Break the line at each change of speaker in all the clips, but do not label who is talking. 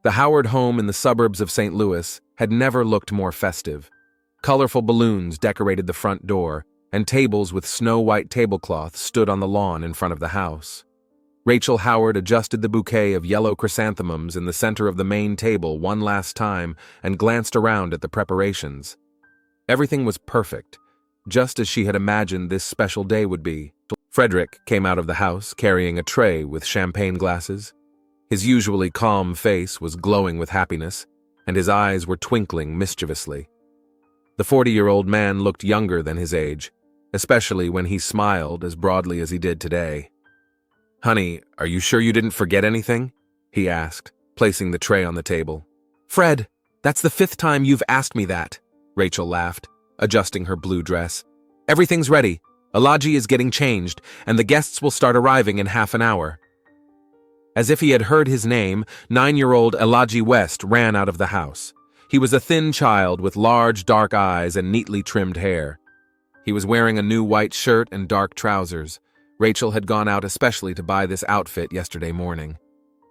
The Howard home in the suburbs of St. Louis had never looked more festive. Colorful balloons decorated the front door, and tables with snow-white tablecloths stood on the lawn in front of the house. Rachel Howard adjusted the bouquet of yellow chrysanthemums in the center of the main table one last time and glanced around at the preparations. Everything was perfect, just as she had imagined this special day would be. Frederick came out of the house carrying a tray with champagne glasses. His usually calm face was glowing with happiness, and his eyes were twinkling mischievously. The 40-year-old man looked younger than his age, especially when he smiled as broadly as he did today. "Honey, are you sure you didn't forget anything?" he asked, placing the tray on the table. "Fred, that's the 5th time you've asked me that," Rachel laughed, adjusting her blue dress. "Everything's ready. Elijah is getting changed, and the guests will start arriving in half an hour." As if he had heard his name, 9-year-old Elijah West ran out of the house. He was a thin child with large, dark eyes and neatly trimmed hair. He was wearing a new white shirt and dark trousers. Rachel had gone out especially to buy this outfit yesterday morning.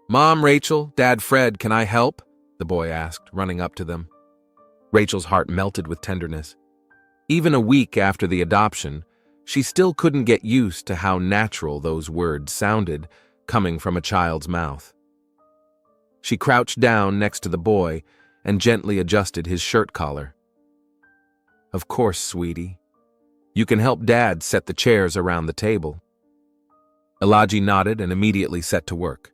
"Mom, Rachel, Dad, Fred, can I help?" the boy asked, running up to them. Rachel's heart melted with tenderness. Even a week after the adoption, she still couldn't get used to how natural those words sounded coming from a child's mouth. She crouched down next to the boy and gently adjusted his shirt collar. "Of course, sweetie. You can help Dad set the chairs around the table." Elijah nodded and immediately set to work.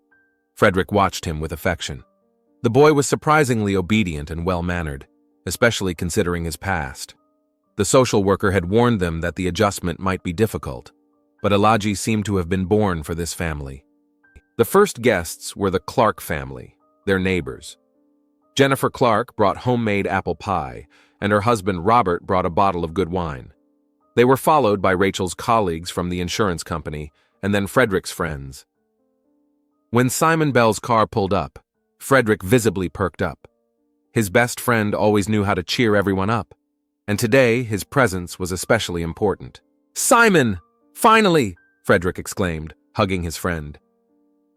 Frederick watched him with affection. The boy was surprisingly obedient and well-mannered, especially considering his past. The social worker had warned them that the adjustment might be difficult, but Elijah seemed to have been born for this family. The first guests were the Clark family, their neighbors. Jennifer Clark brought homemade apple pie, and her husband Robert brought a bottle of good wine. They were followed by Rachel's colleagues from the insurance company, and then Frederick's friends. When Simon Bell's car pulled up, Frederick visibly perked up. His best friend always knew how to cheer everyone up, and today his presence was especially important. "Simon! Finally!" Frederick exclaimed, hugging his friend.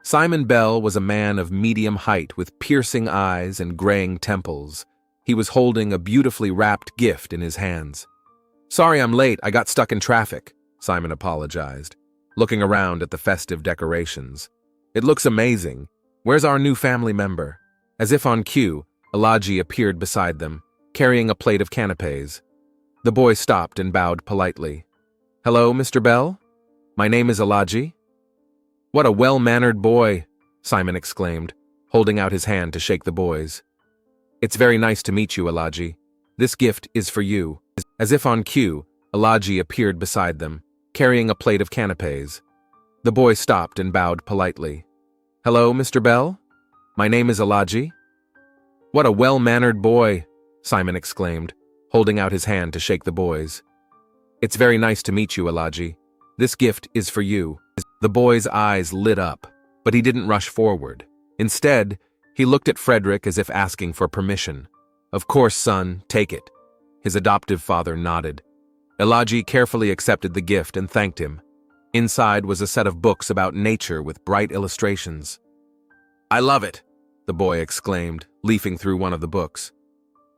Simon Bell was a man of medium height with piercing eyes and graying temples. He was holding a beautifully wrapped gift in his hands. "Sorry I'm late, I got stuck in traffic," Simon apologized, looking around at the festive decorations. "It looks amazing. Where's our new family member?" As if on cue, Elijah appeared beside them, carrying a plate of canapes. The boy stopped and bowed politely. "Hello, Mr. Bell? My name is Elijah." "What a well-mannered boy," Simon exclaimed, holding out his hand to shake the boy's. "It's very nice to meet you, Elijah. This gift is for you." As if on cue, Elijah appeared beside them, carrying a plate of canapes. The boy stopped and bowed politely. "Hello, Mr. Bell? My name is Elijah." "What a well-mannered boy," Simon exclaimed, holding out his hand to shake the boy's. "It's very nice to meet you, Elijah. This gift is for you." The boy's eyes lit up, but he didn't rush forward. Instead, he looked at Frederick as if asking for permission. "Of course, son, take it." His adoptive father nodded. Elijah carefully accepted the gift and thanked him. Inside was a set of books about nature with bright illustrations. "I love it," the boy exclaimed, leafing through one of the books.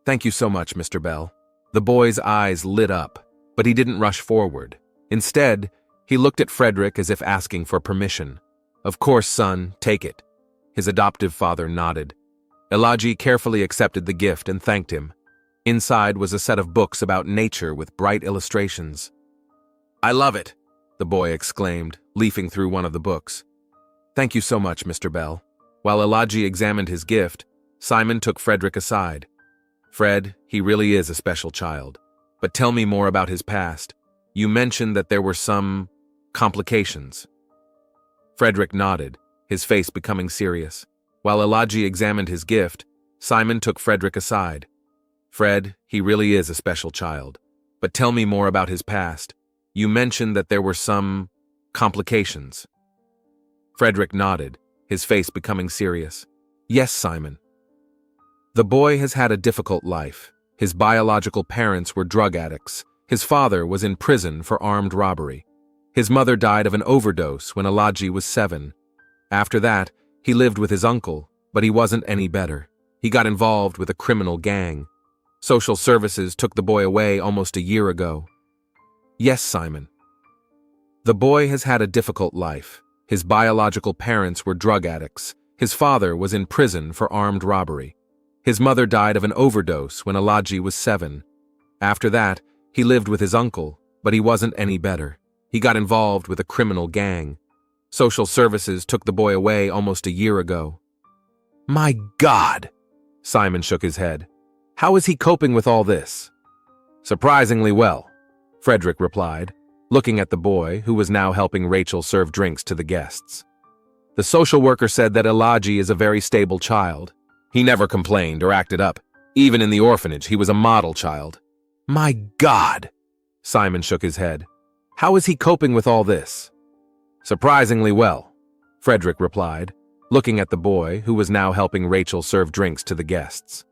"Thank you so much, Mr. Bell." The boy's eyes lit up, but he didn't rush forward. Instead, he looked at Frederick as if asking for permission. "Of course, son, take it." His adoptive father nodded. Elijah carefully accepted the gift and thanked him. Inside was a set of books about nature with bright illustrations. "I love it," the boy exclaimed, leafing through one of the books. "Thank you so much, Mr. Bell." While Elijah examined his gift, Simon took Frederick aside. "Fred, he really is a special child. But tell me more about his past. You mentioned that there were some complications." Frederick nodded, his face becoming serious. While Elijah examined his gift, Simon took Frederick aside. "Fred, he really is a special child. But tell me more about his past. You mentioned that there were some complications." Frederick nodded, his face becoming serious. "Yes, Simon. The boy has had a difficult life. His biological parents were drug addicts. His father was in prison for armed robbery. His mother died of an overdose when Elijah was 7. After that, he lived with his uncle, But he wasn't any better. He got involved with a criminal gang. Social services took the boy away almost a year ago. Yes, Simon. The boy has had a difficult life. His biological parents were drug addicts. His father was in prison for armed robbery. His mother died of an overdose when Elijah was 7. After that, he lived with his uncle, but he wasn't any better. He got involved with a criminal gang. Social services took the boy away almost a year ago. My God! Simon shook his head. How is he coping with all this? Surprisingly well, Frederick replied, looking at the boy, who was now helping Rachel serve drinks to the guests. The social worker said that Elijah is a very stable child. He never complained or acted up. Even in the orphanage, he was a model child. My God! Simon shook his head. How is he coping with all this? Surprisingly well, Frederick replied, looking at the boy, who was now helping Rachel serve drinks to the guests.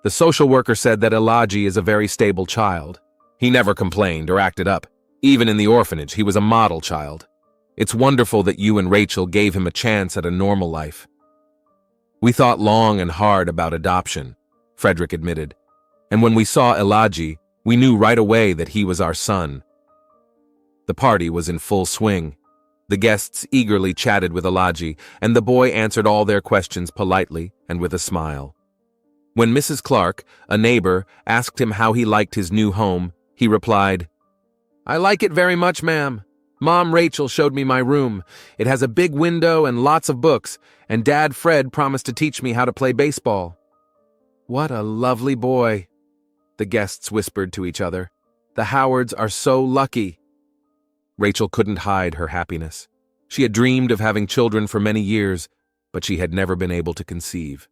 The social worker said that Elijah is a very stable child. He never complained or acted up. Even in the orphanage, he was a model child. It's wonderful that you and Rachel gave him a chance at a normal life. We thought long and hard about adoption, Frederick admitted. And when we saw Elijah, we knew right away that he was our son. The party was in full swing. The guests eagerly chatted with Elijah, and the boy answered all their questions politely and with a smile. When Mrs. Clark, a neighbor, asked him how he liked his new home, he replied, I like it very much, ma'am. Mom Rachel showed me my room. It has a big window and lots of books, and Dad Fred promised to teach me how to play baseball. What a lovely boy, the guests whispered to each other. The Howards are so lucky. Rachel couldn't hide her happiness. She had dreamed of having children for many years, but she had never been able to conceive.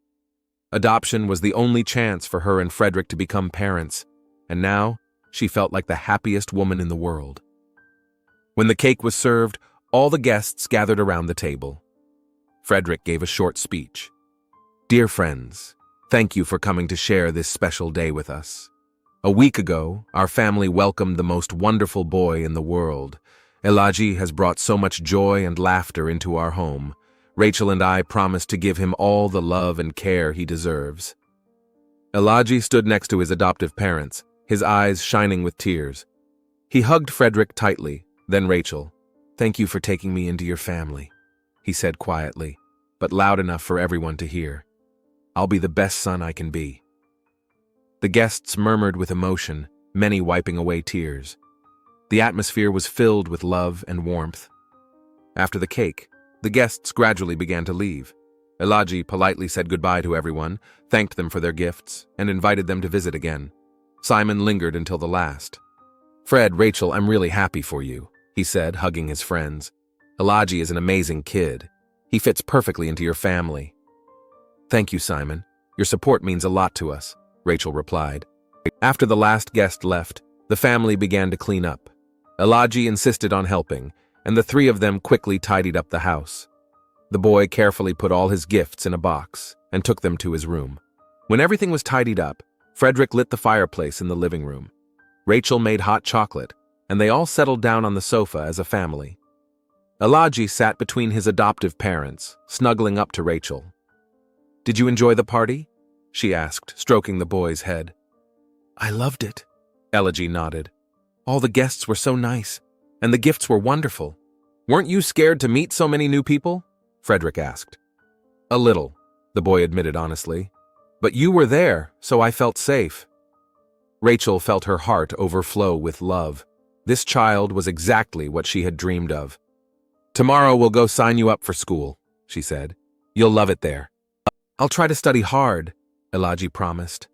Adoption was the only chance for her and Frederick to become parents, and now she felt like the happiest woman in the world. When the cake was served, all the guests gathered around the table. Frederick gave a short speech. Dear friends, thank you for coming to share this special day with us. A week ago, our family welcomed the most wonderful boy in the world. Elijah has brought so much joy and laughter into our home. Rachel and I promised to give him all the love and care he deserves. Elijah stood next to his adoptive parents, his eyes shining with tears. He hugged Frederick tightly, then Rachel. Thank you for taking me into your family, he said quietly, but loud enough for everyone to hear. I'll be the best son I can be. The guests murmured with emotion, many wiping away tears. The atmosphere was filled with love and warmth. After the cake, the guests gradually began to leave. Elijah politely said goodbye to everyone, thanked them for their gifts, and invited them to visit again. Simon lingered until the last. Fred, Rachel, I'm really happy for you, he said, hugging his friends. Elijah is an amazing kid. He fits perfectly into your family. Thank you, Simon. Your support means a lot to us, Rachel replied. After the last guest left, the family began to clean up. Elijah insisted on helping, and the three of them quickly tidied up the house. The boy carefully put all his gifts in a box and took them to his room. When everything was tidied up, Frederick lit the fireplace in the living room. Rachel made hot chocolate, and they all settled down on the sofa as a family. Elijah sat between his adoptive parents, snuggling up to Rachel. Did you enjoy the party? She asked, stroking the boy's head. I loved it, Elijah nodded. All the guests were so nice, and the gifts were wonderful. Weren't you scared to meet so many new people? Frederick asked. A little, the boy admitted honestly. But you were there, so I felt safe. Rachel felt her heart overflow with love. This child was exactly what she had dreamed of. Tomorrow we'll go sign you up for school, she said. You'll love it there. I'll try to study hard, Elijah promised.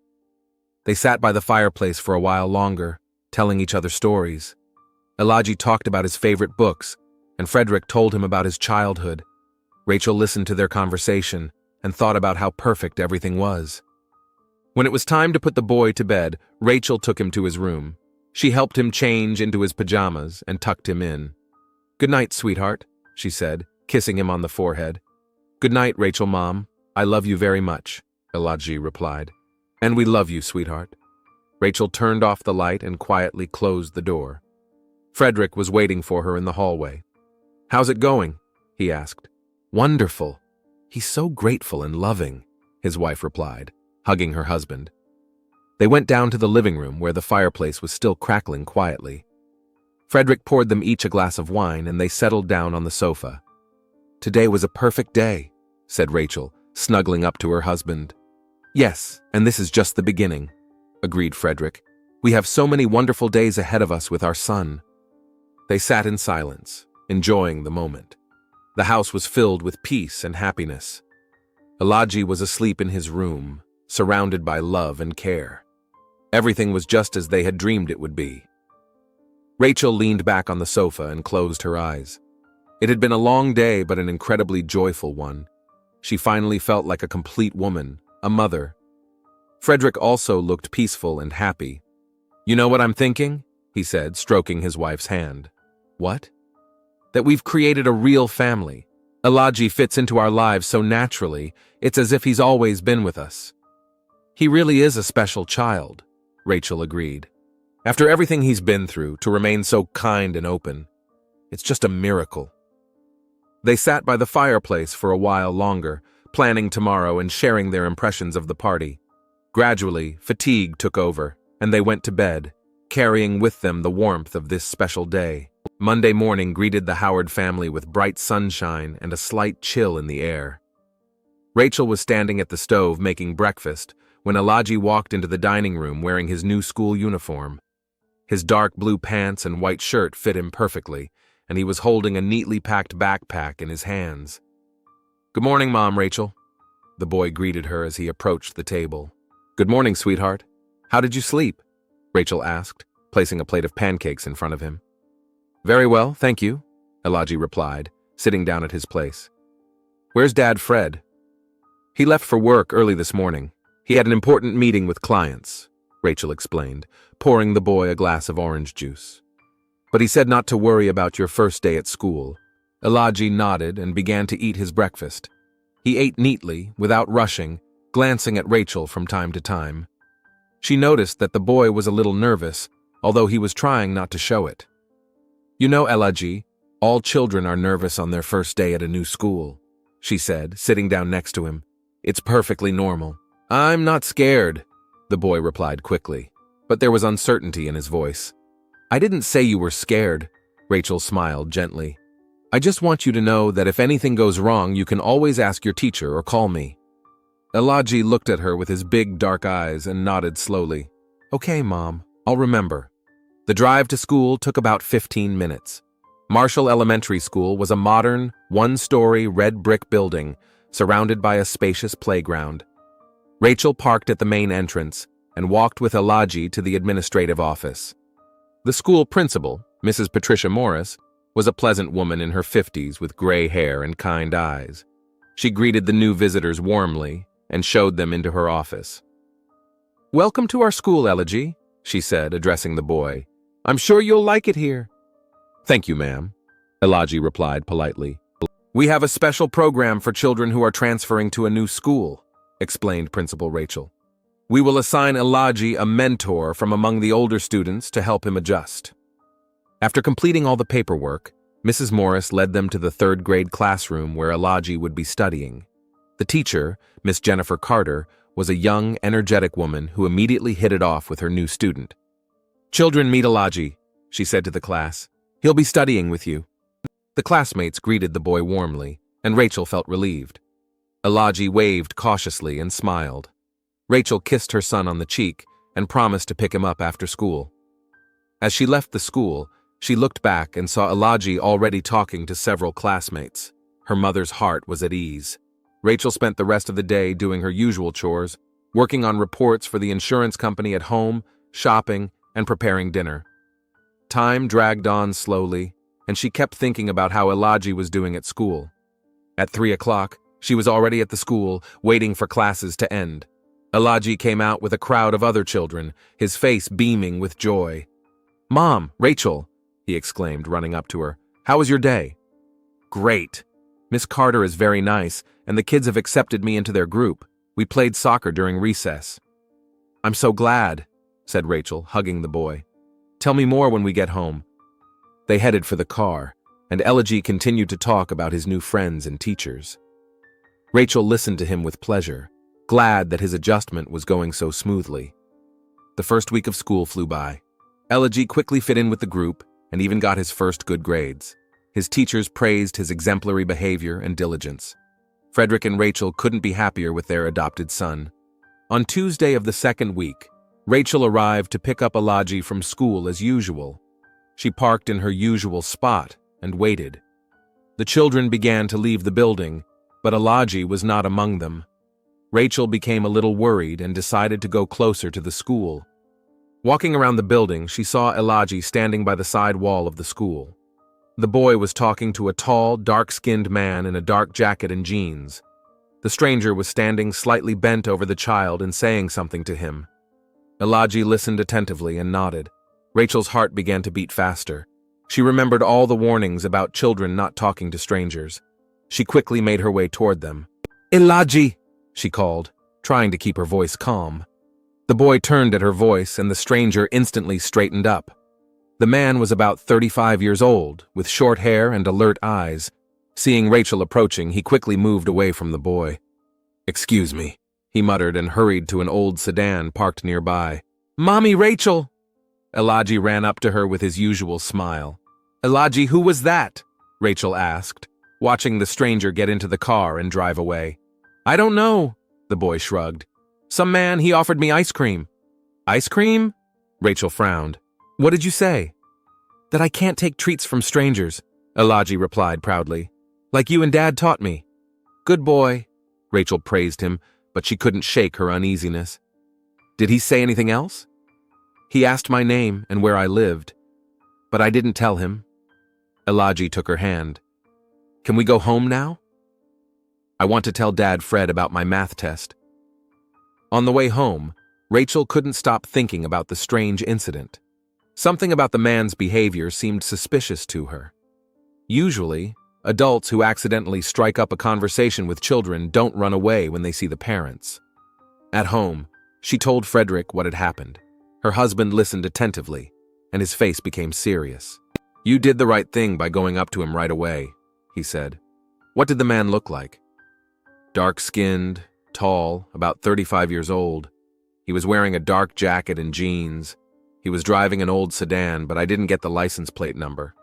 They sat by the fireplace for a while longer, telling each other stories. Elijah talked about his favorite books, and Frederick told him about his childhood. Rachel listened to their conversation and thought about how perfect everything was. When it was time to put the boy to bed, Rachel took him to his room. She helped him change into his pajamas and tucked him in. Good night, sweetheart, she said, kissing him on the forehead. Good night, Rachel, Mom. I love you very much, Elijah replied. And we love you, sweetheart. Rachel turned off the light and quietly closed the door. Frederick was waiting for her in the hallway. How's it going? He asked. Wonderful. He's so grateful and loving, his wife replied, hugging her husband. They went down to the living room where the fireplace was still crackling quietly. Frederick poured them each a glass of wine and they settled down on the sofa. Today was a perfect day, said Rachel, snuggling up to her husband. Yes, and this is just the beginning, agreed Frederick. We have so many wonderful days ahead of us with our son. They sat in silence, enjoying the moment. The house was filled with peace and happiness. Elijah was asleep in his room, surrounded by love and care. Everything was just as they had dreamed it would be. Rachel leaned back on the sofa and closed her eyes. It had been a long day, but an incredibly joyful one. She finally felt like a complete woman, a mother. Frederick also looked peaceful and happy. You know what I'm thinking? He said, stroking his wife's hand. What? That we've created a real family. Elijah fits into our lives so naturally, it's as if he's always been with us. He really is a special child, Rachel agreed. After everything he's been through, to remain so kind and open, it's just a miracle. They sat by the fireplace for a while longer, planning tomorrow and sharing their impressions of the party. Gradually, fatigue took over, and they went to bed, carrying with them the warmth of this special day. Monday morning greeted the Howard family with bright sunshine and a slight chill in the air. Rachel was standing at the stove making breakfast when Elijah walked into the dining room wearing his new school uniform. His dark blue pants and white shirt fit him perfectly, and he was holding a neatly packed backpack in his hands. Good morning, Mom, Rachel. The boy greeted her as he approached the table. Good morning, sweetheart. How did you sleep? Rachel asked, placing a plate of pancakes in front of him. Very well, thank you, Elijah replied, sitting down at his place. Where's Dad, Fred? He left for work early this morning. He had an important meeting with clients, Rachel explained, pouring the boy a glass of orange juice. But he said not to worry about your first day at school. Elijah nodded and began to eat his breakfast. He ate neatly, without rushing, glancing at Rachel from time to time. She noticed that the boy was a little nervous, although he was trying not to show it. You know, Elijah, all children are nervous on their first day at a new school, she said, sitting down next to him. It's perfectly normal. I'm not scared, the boy replied quickly, but there was uncertainty in his voice. I didn't say you were scared, Rachel smiled gently. I just want you to know that if anything goes wrong, you can always ask your teacher or call me. Elijah looked at her with his big dark eyes and nodded slowly. Okay, Mom, I'll remember. The drive to school took about 15 minutes. Marshall Elementary School was a modern, one-story red brick building surrounded by a spacious playground. Rachel parked at the main entrance and walked with Elijah to the administrative office. The school principal, Mrs. Patricia Morris, was a pleasant woman in her 50s with gray hair and kind eyes. She greeted the new visitors warmly and showed them into her office. Welcome to our school, Elijah, she said, addressing the boy. I'm sure you'll like it here. Thank you, ma'am, Elijah replied politely. We have a special program for children who are transferring to a new school, explained Principal Rachel. We will assign Elijah a mentor from among the older students to help him adjust. After completing all the paperwork, Mrs. Morris led them to the third grade classroom where Elijah would be studying. The teacher, Miss Jennifer Carter, was a young, energetic woman who immediately hit it off with her new student. Children, meet Elijah, she said to the class. He'll be studying with you. The classmates greeted the boy warmly, and Rachel felt relieved. Elijah waved cautiously and smiled. Rachel kissed her son on the cheek and promised to pick him up after school. As she left the school, she looked back and saw Elijah already talking to several classmates. Her mother's heart was at ease. Rachel spent the rest of the day doing her usual chores, working on reports for the insurance company at home, shopping, and preparing dinner. Time dragged on slowly, and she kept thinking about how Elijah was doing at school. At 3 o'clock, she was already at the school, waiting for classes to end. Elijah came out with a crowd of other children, his face beaming with joy. Mom, Rachel, he exclaimed, running up to her. How was your day? Great. Miss Carter is very nice, and the kids have accepted me into their group. We played soccer during recess. I'm so glad, said Rachel, hugging the boy. Tell me more when we get home. They headed for the car, and Elijah continued to talk about his new friends and teachers. Rachel listened to him with pleasure, glad that his adjustment was going so smoothly. The first week of school flew by. Elegy quickly fit in with the group and even got his first good grades. His teachers praised his exemplary behavior and diligence. Frederick and Rachel couldn't be happier with their adopted son. On Tuesday of the second week, Rachel arrived to pick up Elegy from school as usual. She parked in her usual spot and waited. The children began to leave the building, but Elegy was not among them. Rachel became a little worried and decided to go closer to the school. Walking around the building, she saw Elegy standing by the side wall of the school. The boy was talking to a tall, dark-skinned man in a dark jacket and jeans. The stranger was standing slightly bent over the child and saying something to him. Elegy listened attentively and nodded. Rachel's heart began to beat faster. She remembered all the warnings about children not talking to strangers. She quickly made her way toward them. "Elegy!" she called, trying to keep her voice calm. The boy turned at her voice, and the stranger instantly straightened up. The man was about 35 years old, with short hair and alert eyes. Seeing Rachel approaching, he quickly moved away from the boy. "Excuse me," he muttered and hurried to an old sedan parked nearby. "Mommy, Rachel!" Elegy ran up to her with his usual smile. "Elegy, who was that?" Rachel asked, watching the stranger get into the car and drive away. "I don't know," the boy shrugged. "Some man, he offered me ice cream." "Ice cream?" Rachel frowned. "What did you say?" "That I can't take treats from strangers," Elegy replied proudly. "Like you and Dad taught me." "Good boy," Rachel praised him, but she couldn't shake her uneasiness. "Did he say anything else?" "He asked my name and where I lived, but I didn't tell him." Elegy took her hand. "Can we go home now? I want to tell Dad Fred about my math test." On the way home, Rachel couldn't stop thinking about the strange incident. Something about the man's behavior seemed suspicious to her. Usually, adults who accidentally strike up a conversation with children don't run away when they see the parents. At home, she told Frederick what had happened. Her husband listened attentively, and his face became serious. "You did the right thing by going up to him right away," he said. "What did the man look like?" "Dark-skinned, tall, about 35 years old. He was wearing a dark jacket and jeans. He was driving an old sedan, but I didn't get the license plate number."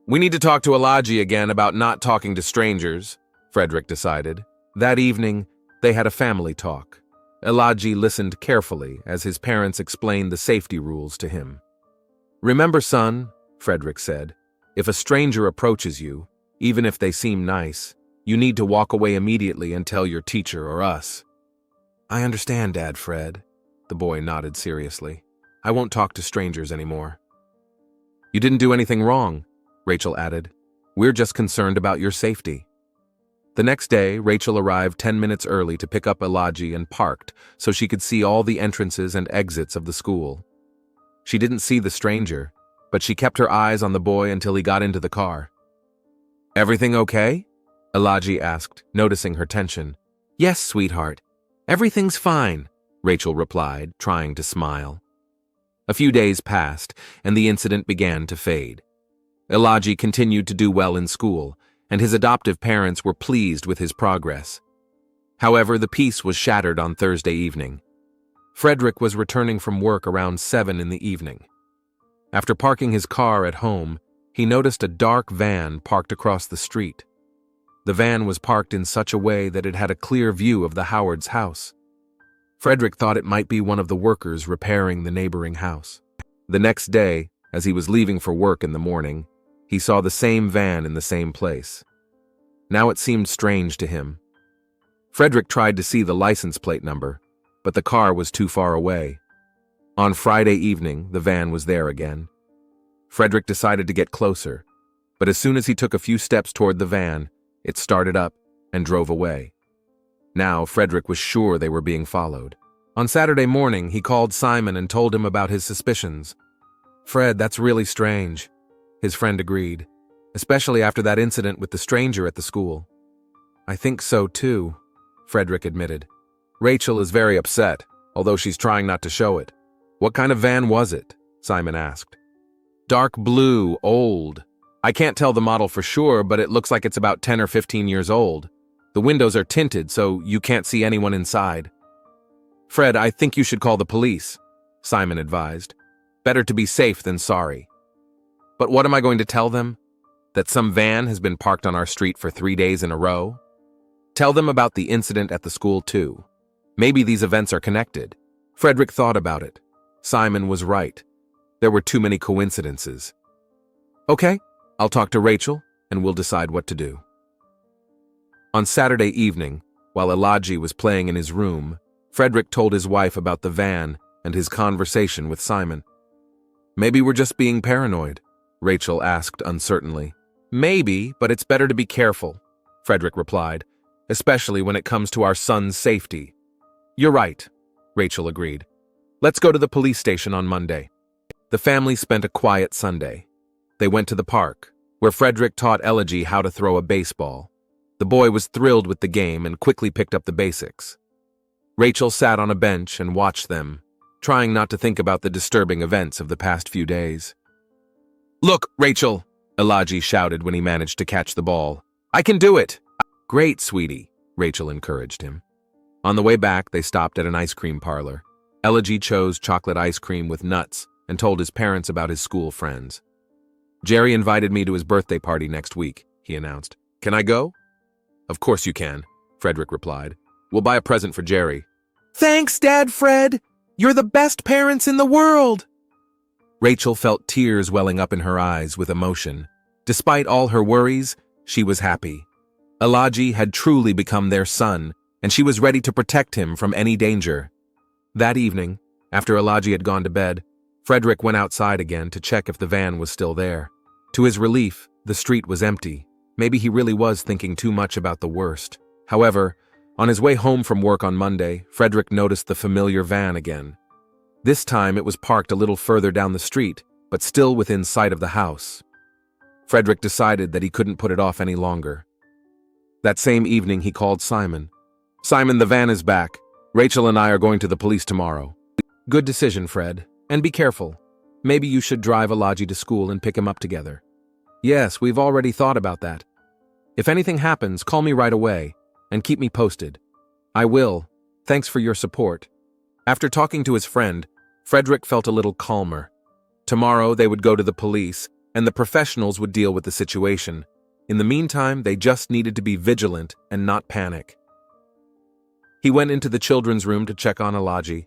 "We need to talk to Elegy again about not talking to strangers," Frederick decided. That evening, they had a family talk. Elegy listened carefully as his parents explained the safety rules to him. "Remember, son," Frederick said, "if a stranger approaches you, even if they seem nice, you need to walk away immediately and tell your teacher or us." "I understand, Dad Fred," the boy nodded seriously. "I won't talk to strangers anymore." "You didn't do anything wrong," Rachel added. "We're just concerned about your safety." The next day, Rachel arrived 10 minutes early to pick up Elegy and parked so she could see all the entrances and exits of the school. She didn't see the stranger, but she kept her eyes on the boy until he got into the car. "Everything okay?" Elegy asked, noticing her tension. "Yes, sweetheart. Everything's fine," Rachel replied, trying to smile. A few days passed, and the incident began to fade. Elegy continued to do well in school, and his adoptive parents were pleased with his progress. However, the peace was shattered on Thursday evening. Frederick was returning from work around 7 in the evening. After parking his car at home, he noticed a dark van parked across the street. The van was parked in such a way that it had a clear view of the Howard's house. Frederick thought it might be one of the workers repairing the neighboring house. The next day, as he was leaving for work in the morning, he saw the same van in the same place. Now it seemed strange to him. Frederick tried to see the license plate number, but the car was too far away. On Friday evening, the van was there again. Frederick decided to get closer, but as soon as he took a few steps toward the van, it started up and drove away. Now Frederick was sure they were being followed. On Saturday morning, he called Simon and told him about his suspicions. "Fred, that's really strange," his friend agreed, "especially after that incident with the stranger at the school." "I think so too," Frederick admitted. "Rachel is very upset, although she's trying not to show it." "What kind of van was it?" Simon asked. "Dark blue, old. I can't tell the model for sure, but it looks like it's about 10 or 15 years old. The windows are tinted, so you can't see anyone inside. Fred, I think you should call the police, Simon advised. Better to be safe than sorry. But what am I going to tell them? That some van has been parked on our street for 3 days in a row? Tell them about the incident at the school too. Maybe these events are connected. Frederick thought about it. Simon was right. There were too many coincidences. Okay, I'll talk to Rachel, and we'll decide what to do. On Saturday evening, while Elijah was playing in his room, Frederick told his wife about the van and his conversation with Simon. Maybe we're just being paranoid, Rachel asked uncertainly. Maybe, but it's better to be careful, Frederick replied, especially when it comes to our son's safety. You're right, Rachel agreed. Let's go to the police station on Monday. The family spent a quiet Sunday. They went to the park, where Frederick taught Elijah how to throw a baseball. The boy was thrilled with the game and quickly picked up the basics. Rachel sat on a bench and watched them, trying not to think about the disturbing events of the past few days. Look, Rachel, Elijah shouted when he managed to catch the ball. I can do it! Great, sweetie, Rachel encouraged him. On the way back, they stopped at an ice cream parlor. Elijah chose chocolate ice cream with nuts and told his parents about his school friends. Jerry invited me to his birthday party next week, he announced. Can I go? Of course you can, Frederick replied. We'll buy a present for Jerry. Thanks, Dad Fred! You're the best parents in the world! Rachel felt tears welling up in her eyes with emotion. Despite all her worries, she was happy. Elijah had truly become their son, and she was ready to protect him from any danger. That evening, after Elijah had gone to bed, Frederick went outside again to check if the van was still there. To his relief, the street was empty. Maybe he really was thinking too much about the worst. However, on his way home from work on Monday, Frederick noticed the familiar van again. This time it was parked a little further down the street, but still within sight of the house. Frederick decided that he couldn't put it off any longer. That same evening he called Simon. Simon, the van is back. Rachel and I are going to the police tomorrow. Good decision, Fred. And be careful. Maybe you should drive Elijah to school and pick him up together. Yes, we've already thought about that. If anything happens, call me right away, and keep me posted. I will. Thanks for your support. After talking to his friend, Frederick felt a little calmer. Tomorrow they would go to the police, and the professionals would deal with the situation. In the meantime, they just needed to be vigilant and not panic. He went into the children's room to check on Elijah.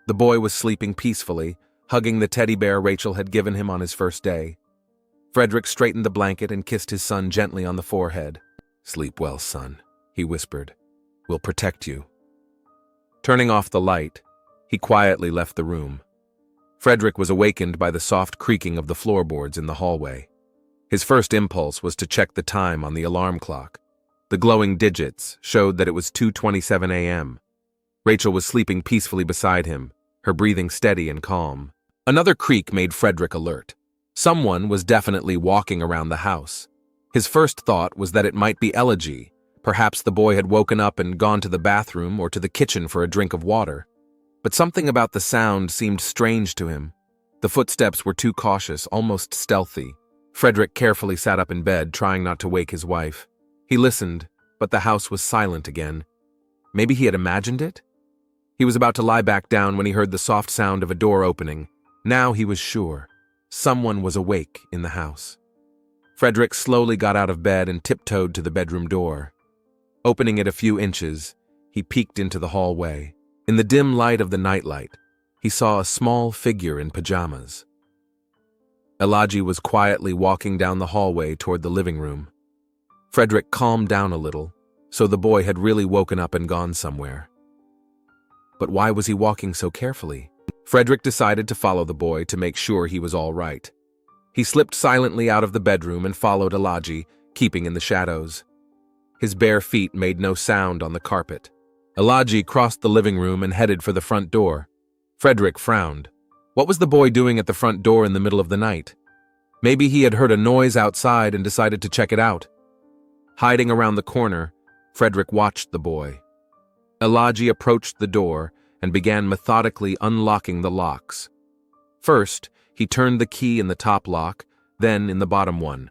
The boy was sleeping peacefully, hugging the teddy bear Rachel had given him on his first day. Frederick straightened the blanket and kissed his son gently on the forehead. Sleep well, son, he whispered. We'll protect you. Turning off the light, he quietly left the room. Frederick was awakened by the soft creaking of the floorboards in the hallway. His first impulse was to check the time on the alarm clock. The glowing digits showed that it was 2:27 a.m. Rachel was sleeping peacefully beside him, her breathing steady and calm. Another creak made Frederick alert. Someone was definitely walking around the house. His first thought was that it might be Elijah. Perhaps the boy had woken up and gone to the bathroom or to the kitchen for a drink of water. But something about the sound seemed strange to him. The footsteps were too cautious, almost stealthy. Frederick carefully sat up in bed, trying not to wake his wife. He listened, but the house was silent again. Maybe he had imagined it? He was about to lie back down when he heard the soft sound of a door opening. Now he was sure. Someone was awake in the house. Frederick slowly got out of bed and tiptoed to the bedroom door. Opening it a few inches, he peeked into the hallway. In the dim light of the nightlight, he saw a small figure in pajamas. Elijah was quietly walking down the hallway toward the living room. Frederick calmed down a little, so the boy had really woken up and gone somewhere. But why was he walking so carefully? Frederick decided to follow the boy to make sure he was all right. He slipped silently out of the bedroom and followed Elijah, keeping in the shadows. His bare feet made no sound on the carpet. Elijah crossed the living room and headed for the front door. Frederick frowned. What was the boy doing at the front door in the middle of the night? Maybe he had heard a noise outside and decided to check it out. Hiding around the corner, Frederick watched the boy. Elijah approached the door and began methodically unlocking the locks. First, he turned the key in the top lock, then in the bottom one.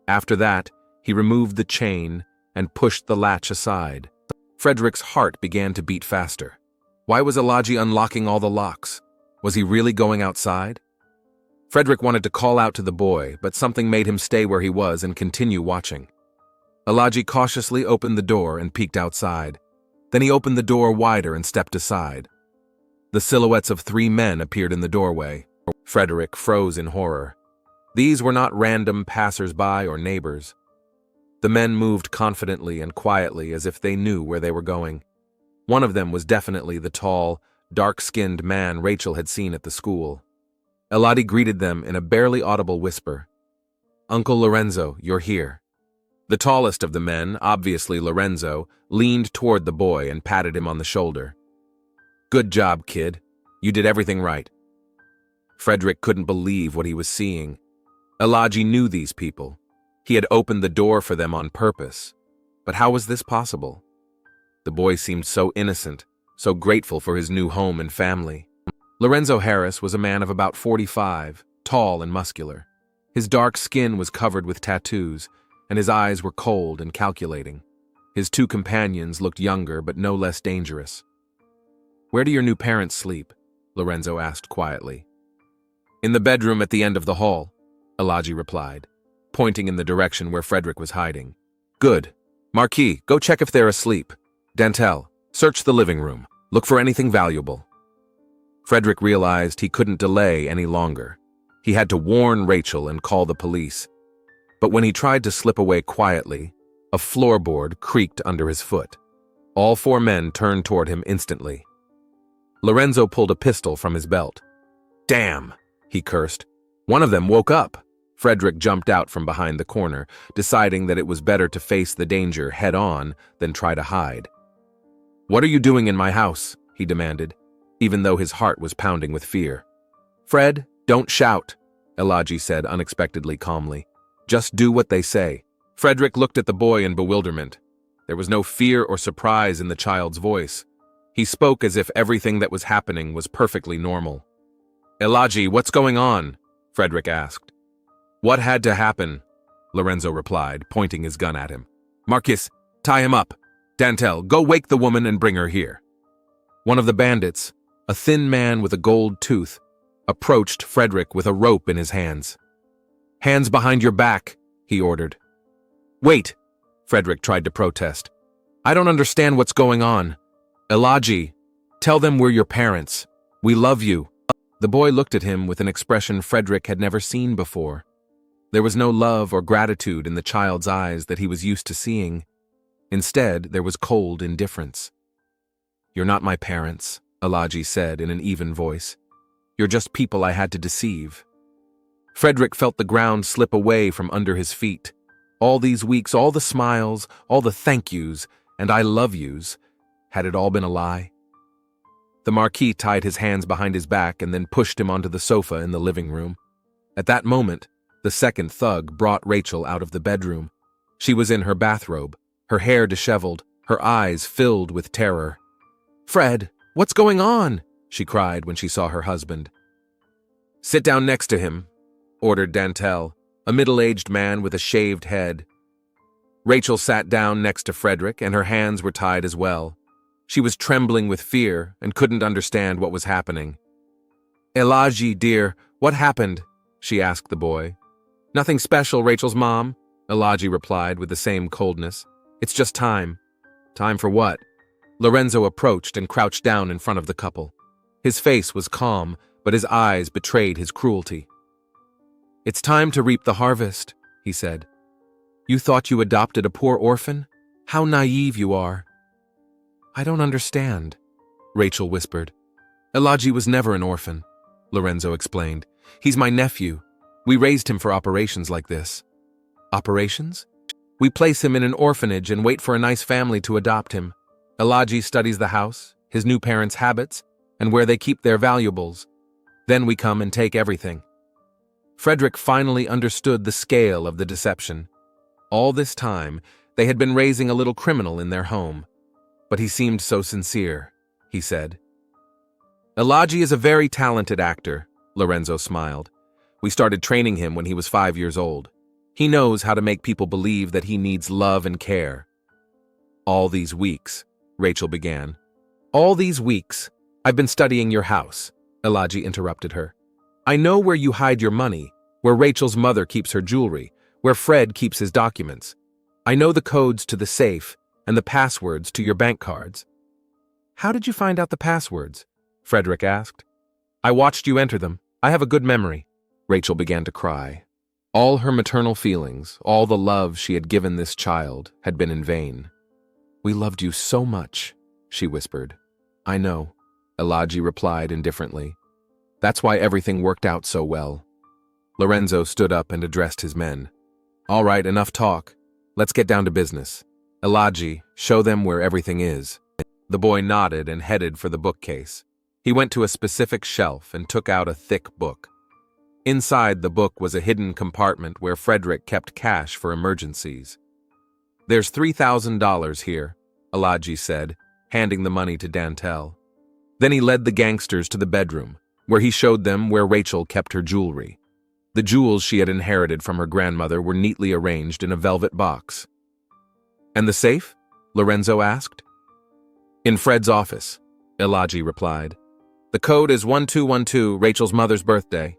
After that, he removed the chain and pushed the latch aside. Frederick's heart began to beat faster. Why was Elijah unlocking all the locks? Was he really going outside? Frederick wanted to call out to the boy, but something made him stay where he was and continue watching. Elijah cautiously opened the door and peeked outside. Then he opened the door wider and stepped aside. The silhouettes of 3 men appeared in the doorway. Frederick froze in horror. These were not random passers-by or neighbors. The men moved confidently and quietly as if they knew where they were going. One of them was definitely the tall, dark-skinned man Rachel had seen at the school. Elodie greeted them in a barely audible whisper. "Uncle Lorenzo, you're here." The tallest of the men, obviously Lorenzo, leaned toward the boy and patted him on the shoulder. "Good job, kid. You did everything right." Frederick couldn't believe what he was seeing. Elijah knew these people. He had opened the door for them on purpose. But how was this possible? The boy seemed so innocent, so grateful for his new home and family. Lorenzo Harris was a man of about 45, tall and muscular. His dark skin was covered with tattoos, and his eyes were cold and calculating. His 2 companions looked younger but no less dangerous. "Where do your new parents sleep?" Lorenzo asked quietly. "In the bedroom at the end of the hall," Elijah replied, pointing in the direction where Frederick was hiding. "Good. Marquis, go check if they're asleep. Dantel, search the living room. Look for anything valuable." Frederick realized he couldn't delay any longer. He had to warn Rachel and call the police. But when he tried to slip away quietly, a floorboard creaked under his foot. All 4 men turned toward him instantly. Lorenzo pulled a pistol from his belt. "Damn!" he cursed. One of them woke up. Frederick jumped out from behind the corner, deciding that it was better to face the danger head-on than try to hide. "What are you doing in my house?" he demanded, even though his heart was pounding with fear. "Fred, don't shout," Elijah said unexpectedly calmly. "Just do what they say." Frederick looked at the boy in bewilderment. There was no fear or surprise in the child's voice. He spoke as if everything that was happening was perfectly normal. "Elijah, what's going on?" Frederick asked. "What had to happen?" Lorenzo replied, pointing his gun at him. "Marcus, tie him up. Dantel, go wake the woman and bring her here." One of the bandits, a thin man with a gold tooth, approached Frederick with a rope in his hands. "Hands behind your back," he ordered. "Wait," Frederick tried to protest. "I don't understand what's going on. Elijah, tell them we're your parents. We love you." The boy looked at him with an expression Frederick had never seen before. There was no love or gratitude in the child's eyes that he was used to seeing. Instead, there was cold indifference. "You're not my parents," Elijah said in an even voice. "You're just people I had to deceive." Frederick felt the ground slip away from under his feet. All these weeks, all the smiles, all the thank yous, and I love yous, had it all been a lie? The Marquis tied his hands behind his back and then pushed him onto the sofa in the living room. At that moment, the second thug brought Rachel out of the bedroom. She was in her bathrobe, her hair disheveled, her eyes filled with terror. "Fred, what's going on?" she cried when she saw her husband. "Sit down next to him," ordered Dantel, a middle-aged man with a shaved head. Rachel sat down next to Frederick, and her hands were tied as well. She was trembling with fear and couldn't understand what was happening. "Elijah, dear, what happened?" she asked the boy. "Nothing special, Rachel's mom," Elijah replied with the same coldness. "It's just time." "Time for what?" Lorenzo approached and crouched down in front of the couple. His face was calm, but his eyes betrayed his cruelty. "It's time to reap the harvest," he said. "You thought you adopted a poor orphan? How naive you are." "I don't understand," Rachel whispered. "Elijah was never an orphan," Lorenzo explained. "He's my nephew. We raised him for operations like this." "Operations?" "We place him in an orphanage and wait for a nice family to adopt him. Elijah studies the house, his new parents' habits, and where they keep their valuables. Then we come and take everything." Frederick finally understood the scale of the deception. All this time, they had been raising a little criminal in their home. "But he seemed so sincere," he said. "Elijah is a very talented actor," Lorenzo smiled. "We started training him when he was 5 years old. He knows how to make people believe that he needs love and care. All these weeks, Rachel began. All these weeks, I've been studying your house, Elijah interrupted her. I know where you hide your money, where Rachel's mother keeps her jewelry, where Fred keeps his documents. I know the codes to the safe and the passwords to your bank cards. How did you find out the passwords? Frederick asked. I watched you enter them. I have a good memory. Rachel began to cry. All her maternal feelings, all the love she had given this child, had been in vain. We loved you so much, she whispered. I know, Elijah replied indifferently. That's why everything worked out so well. Lorenzo stood up and addressed his men. All right, enough talk. Let's get down to business. Elijah, show them where everything is. The boy nodded and headed for the bookcase. He went to a specific shelf and took out a thick book. Inside the book was a hidden compartment where Frederick kept cash for emergencies. There's $3,000 here, Elijah said, handing the money to Dantel. Then he led the gangsters to the bedroom, where he showed them where Rachel kept her jewelry. The jewels she had inherited from her grandmother were neatly arranged in a velvet box. And the safe? Lorenzo asked. In Fred's office, Elijah replied. The code is 1212, Rachel's mother's birthday.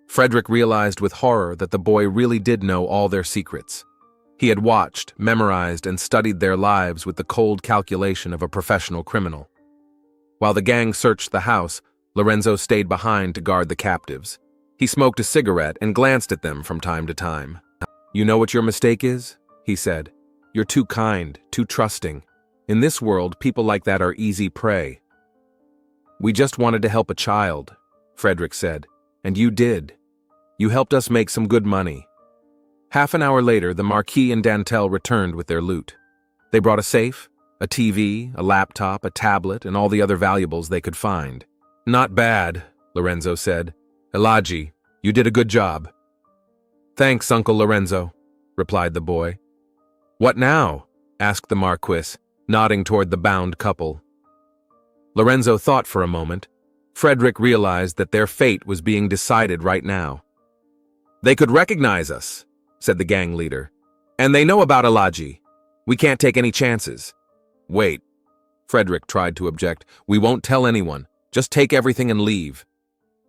Frederick realized with horror that the boy really did know all their secrets. He had watched, memorized, and studied their lives with the cold calculation of a professional criminal. While the gang searched the house, Lorenzo stayed behind to guard the captives. He smoked a cigarette and glanced at them from time to time. You know what your mistake is? He said. You're too kind, too trusting. In this world, people like that are easy prey. We just wanted to help a child, Frederick said, and you did. You helped us make some good money. Half an hour later, the Marquis and Dantel returned with their loot. They brought a safe, a TV, a laptop, a tablet, and all the other valuables they could find. Not bad, Lorenzo said. Elijah, you did a good job. Thanks, Uncle Lorenzo, replied the boy. What now? Asked the Marquis, nodding toward the bound couple. Lorenzo thought for a moment. Frederick realized that their fate was being decided right now. They could recognize us, said the gang leader. And they know about Elijah. We can't take any chances. Wait, Frederick tried to object. We won't tell anyone. Just take everything and leave.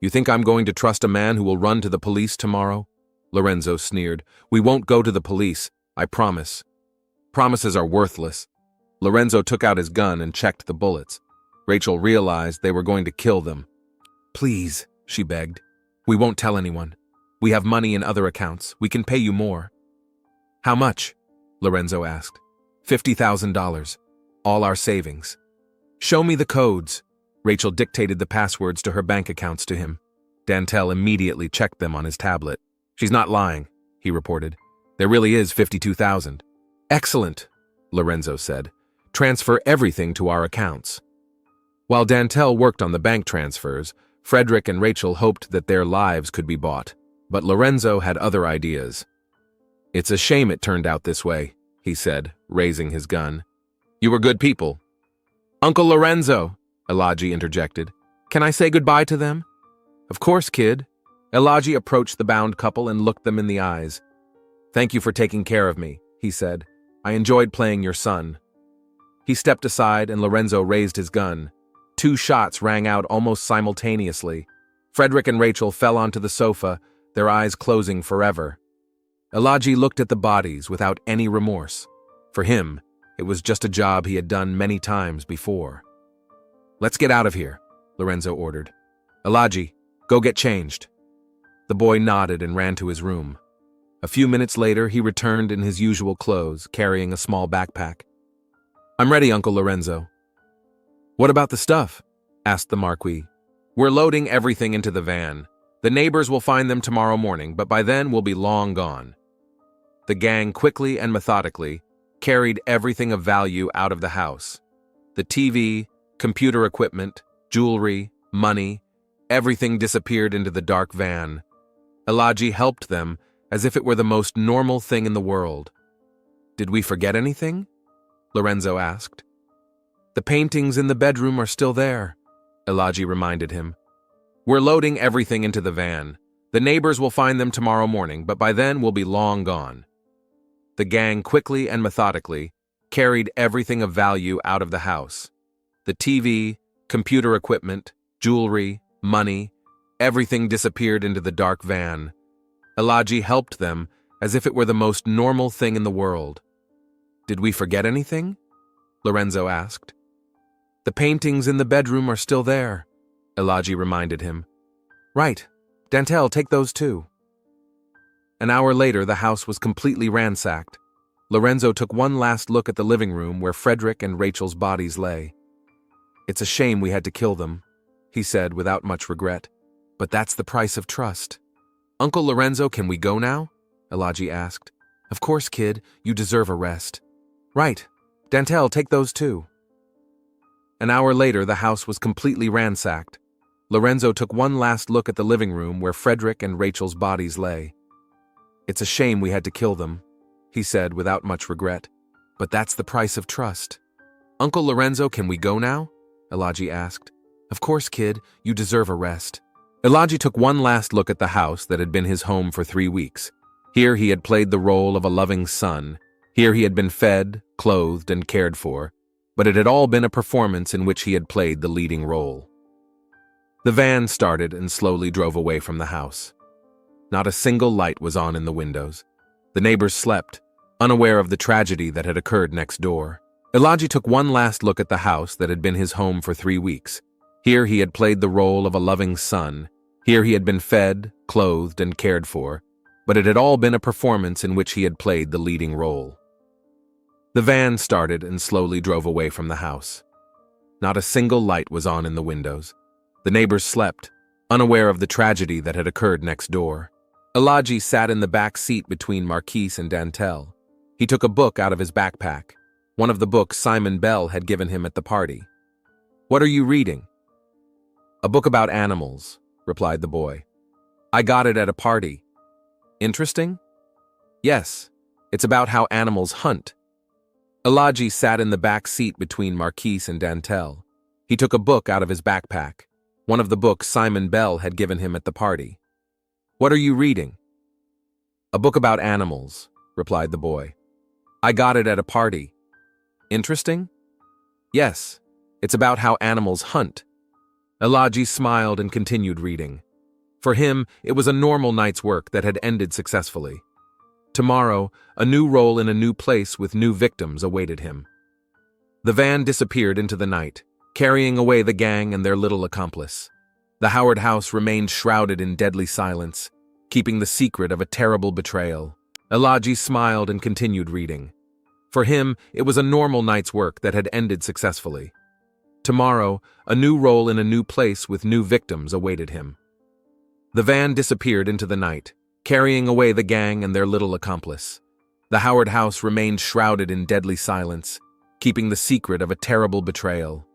You think I'm going to trust a man who will run to the police tomorrow? Lorenzo sneered. We won't go to the police, I promise. Promises are worthless. Lorenzo took out his gun and checked the bullets. Rachel realized they were going to kill them. Please, she begged. We won't tell anyone. We have money in other accounts. We can pay you more. How much? Lorenzo asked. $50,000. All our savings. Show me the codes. Rachel dictated the passwords to her bank accounts to him. Dantel immediately checked them on his tablet. She's not lying, he reported. There really is $52,000. Excellent, Lorenzo said. Transfer everything to our accounts. While Dantel worked on the bank transfers, Frederick and Rachel hoped that their lives could be bought. But Lorenzo had other ideas. It's a shame it turned out this way, he said, raising his gun. You were good people. Uncle Lorenzo, Elijah interjected. Can I say goodbye to them? Of course, kid. Elijah approached the bound couple and looked them in the eyes. Thank you for taking care of me, he said. I enjoyed playing your son. He stepped aside and Lorenzo raised his gun. 2 shots rang out almost simultaneously. Frederick and Rachel fell onto the sofa, their eyes closing forever. Elijah looked at the bodies without any remorse. For him, it was just a job he had done many times before. Let's get out of here, Lorenzo ordered. Elijah, go get changed. The boy nodded and ran to his room. A few minutes later, he returned in his usual clothes, carrying a small backpack. I'm ready, Uncle Lorenzo. What about the stuff? Asked the Marquis. We're loading everything into the van. The neighbors will find them tomorrow morning, but by then we'll be long gone. The gang quickly and methodically carried everything of value out of the house. The TV, computer equipment, jewelry, money, everything disappeared into the dark van. Elijah helped them as if it were the most normal thing in the world. Did we forget anything? Lorenzo asked. The paintings in the bedroom are still there, Elijah reminded him. We're loading everything into the van. The neighbors will find them tomorrow morning, but by then we'll be long gone. The gang quickly and methodically carried everything of value out of the house. The TV, computer equipment, jewelry, money, everything disappeared into the dark van. Elijah helped them as if it were the most normal thing in the world. "Did we forget anything?" Lorenzo asked. "The paintings in the bedroom are still there," Elijah reminded him. "Right. Dantel, take those too." An hour later, the house was completely ransacked. Lorenzo took one last look at the living room where Frederick and Rachel's bodies lay. "It's a shame we had to kill them," he said without much regret. "But that's the price of trust." "Uncle Lorenzo, can we go now?" Elijah asked. "Of course, kid. You deserve a rest." "Right. Dantel, take those too." An hour later, the house was completely ransacked. Lorenzo took one last look at the living room where Frederick and Rachel's bodies lay. "It's a shame we had to kill them," he said without much regret. "But that's the price of trust." "Uncle Lorenzo, can we go now?" Elijah asked. "Of course, kid. You deserve a rest." Elijah took one last look at the house that had been his home for 3 weeks. Here he had played the role of a loving son. Here he had been fed, clothed, and cared for. But it had all been a performance in which he had played the leading role. The van started and slowly drove away from the house. Not a single light was on in the windows. The neighbors slept, unaware of the tragedy that had occurred next door. Elijah took one last look at the house that had been his home for 3 weeks. Here he had played the role of a loving son. Here he had been fed, clothed, and cared for. But it had all been a performance in which he had played the leading role. The van started and slowly drove away from the house. Not a single light was on in the windows. The neighbors slept, unaware of the tragedy that had occurred next door. Elijah sat in the back seat between Marquise and Dantel. He took a book out of his backpack, one of the books Simon Bell had given him at the party. "What are you reading?" "A book about animals," replied the boy. "I got it at a party." "Interesting?" "Yes, it's about how animals hunt." Elijah sat in the back seat between Marquise and Dantel. He took a book out of his backpack, one of the books Simon Bell had given him at the party. "What are you reading?" "A book about animals," replied the boy. "I got it at a party." "Interesting?" "Yes, it's about how animals hunt." Elijah smiled and continued reading. For him, it was a normal night's work that had ended successfully. Tomorrow, a new role in a new place with new victims awaited him. The van disappeared into the night, carrying away the gang and their little accomplice. The Howard house remained shrouded in deadly silence, keeping the secret of a terrible betrayal. Elijah smiled and continued reading. For him, it was a normal night's work that had ended successfully. Tomorrow, a new role in a new place with new victims awaited him. The van disappeared into the night, carrying away the gang and their little accomplice. The Howard house remained shrouded in deadly silence, keeping the secret of a terrible betrayal.